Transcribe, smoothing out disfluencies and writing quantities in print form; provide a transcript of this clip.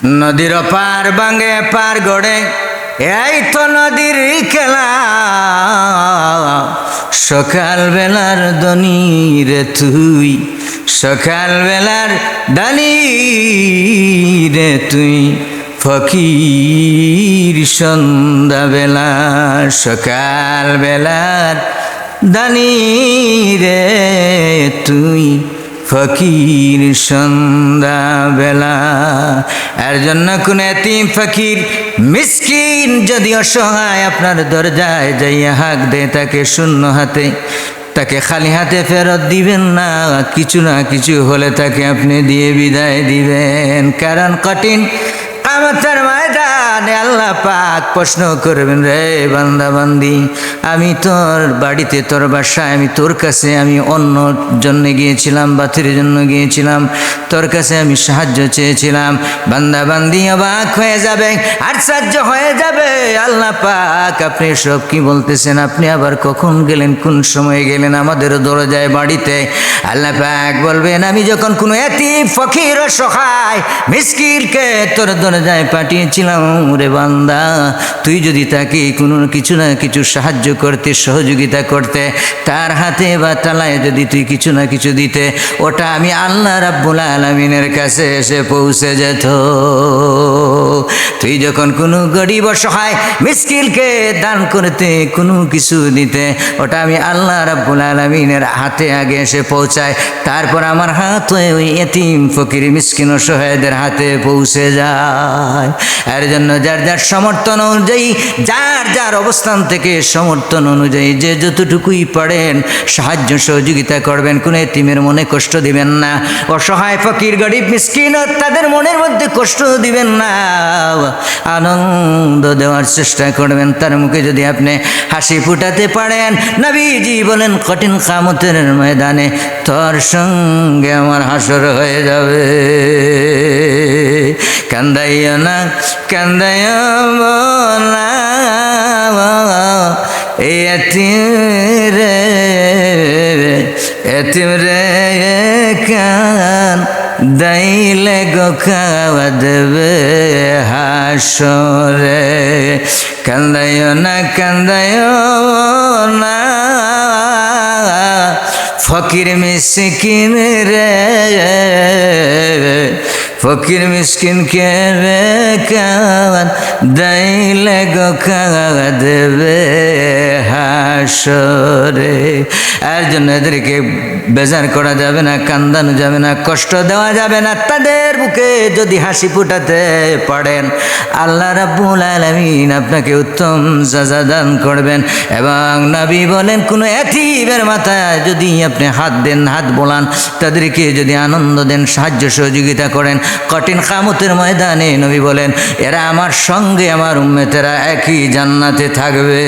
নদীর পার ভাঙে পার গড়ে, এই তো নদীর খেলা। সকাল বেলার ধনী রে তুই, সকাল বেলার ধনী রে তুই, ফকির সন্ধ্যা বেলা। সকাল বেলার ধনী রে তুই, ফকির সন্ধ্যা বেলা। এর জন্য কোন এতিম ফকির মিসকিন যদি অসহায় আপনার দরজায় যাইয়া হাঁক দেয়, তাকে শূন্য হাতে, তাকে খালি হাতে ফেরত দিবেন না, কিছু না কিছু হলে তাকে আপনি দিয়ে বিদায় দিবেন। কারণ কঠিন কিয়ামতের ময়দানে আল্লাহ পাক প্রশ্ন করবেন, রে বান্দা বান্দি, আমি তোর বাড়িতে, তোর বাসায়, আমি তোর কাছে আমি অন্য জন্য গিয়েছিলাম, বাতির জন্য গিয়েছিলাম, তোর কাছে আমি সাহায্য চেয়েছিলাম। বান্দা বান্দি অবাক হয়ে যাবে, আশ্চর্য হয়ে যাবে, আল্লাহ পাক আপনি সব কি বলতেছেন? আপনি আবার কখন গেলেন, কোন সময় গেলেন আমাদের দরজায় বাড়িতে? আল্লাহ পাক বলবেন, আমি যখন কোনো এতিম ফকির অসহায় মিসকিনকে তোর দরজায় পাঠিয়েছিলাম, রে বান্দা, তুই যদি তাকে কোনো কিছু না কিছু সাহায্য করতে, সহযোগিতা করতে, তার হাতে বা তালায় যদি তুই কিছু না কিছু দিতে, ওটা আমি আল্লাহ রাব্বুল আলামিনের কাছে এসে পৌঁছে যেত। তুই যখন কোনো গরিব অসহায় মিসকিনকে দান করতে, কোনো কিছু দিতে, ওটা আমি আল্লাহ রাব্বুল আলামিনের হাতে আগে এসে পৌঁছায়, তারপর আমার হাত ওই এতিম ফকির মিসকিন অসহায়দের হাতে পৌঁছে যায়। এর জন্য যার যার সমর্থন অনুযায়ী, যার যার অবস্থান থেকে সমর্থন অনুযায়ী যে যতটুকুই পারেন সাহায্য সহযোগিতা করবেন। কোনো এতিমের মনে কষ্ট দিবেন না, অসহায় ফকির গরিব মিসকিন তাদের মনের মধ্যে কষ্ট দিবেন না, আনন্দ দেওয়ার চেষ্টা করবেন। তার মুখে যদি আপনি হাসি ফুটাতে পারেন, নবীজি বলেন কঠিন কিয়ামতের ময়দানে তোর সঙ্গে আমার হাসর হয়ে যাবে। কান্দাইয়া না, কান্দাইয়া বলা এতিম রে, এতিম রে কান দাইলে গো খাওয়া দেবে হাসরে। কান্দাইও না, কান্দাইও না ফকির মিসকিন রে, ফকির মিসকিনকে রে কান দাইলে গো খাওয়া দেবে হাসরে। এর জন্য এদেরকে বেজার করা যাবে না, কান্দানো যাবে না, কষ্ট দেওয়া যাবে না। তাদের বুকে যদি হাসি ফুটাতে পারেন, আল্লাহ রাব্বুল আলামিন আপনাকে উত্তম সাজা দান করবেন। এবং নবী বলেন, কোনো এতিমের মাথায় যদি আপনি হাত দেন, হাত বোলান, তাদেরকে যদি আনন্দ দেন, সাহায্য সহযোগিতা করেন, কঠিন কিয়ামতের ময়দানে নবী বলেন এরা আমার সঙ্গে, আমার উম্মতেরা একই জান্নাতে থাকবে।